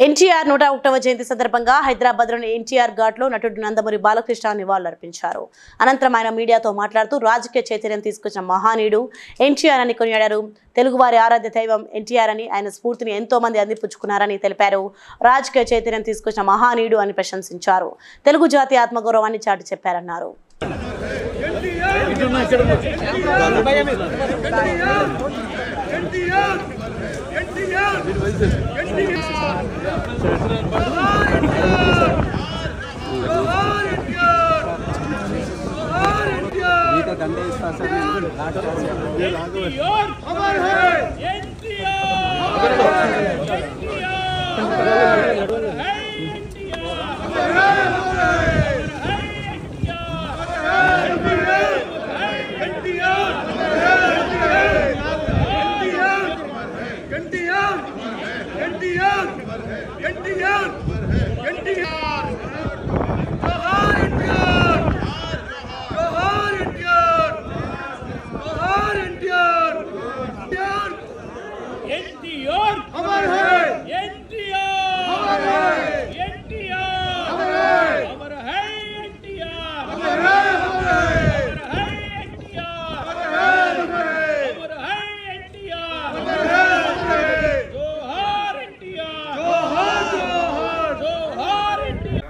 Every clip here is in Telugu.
ఎన్టీఆర్ 101వ జయంతి సందర్భంగా హైదరాబాద్లోని ఎన్టీఆర్ ఘాట్లో నటుడు నందమూరి బాలకృష్ణ నివాళులర్పించారు. అనంతరం ఆయన మీడియాతో మాట్లాడుతూ రాజకీయ చైతన్యం తీసుకొచ్చిన మహానీయుడు ఎన్టీఆర్ అని కొనియాడారు. తెలుగువారి ఆరాధ్య దైవం ఎన్టీఆర్ అని ఆయన స్ఫూర్తిని ఎంతో మంది అందిపుచ్చుకున్నారని తెలిపారు. రాజకీయ చైతన్యం తీసుకొచ్చిన మహానీయుడు అని ప్రశంసించారు. తెలుగు జాతి ఆత్మగౌరవాన్ని చాటి చెప్పారన్నారు.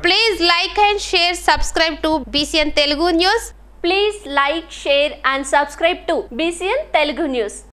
Please like and share, subscribe to BCN Telugu News. Please like, share and subscribe to BCN Telugu News.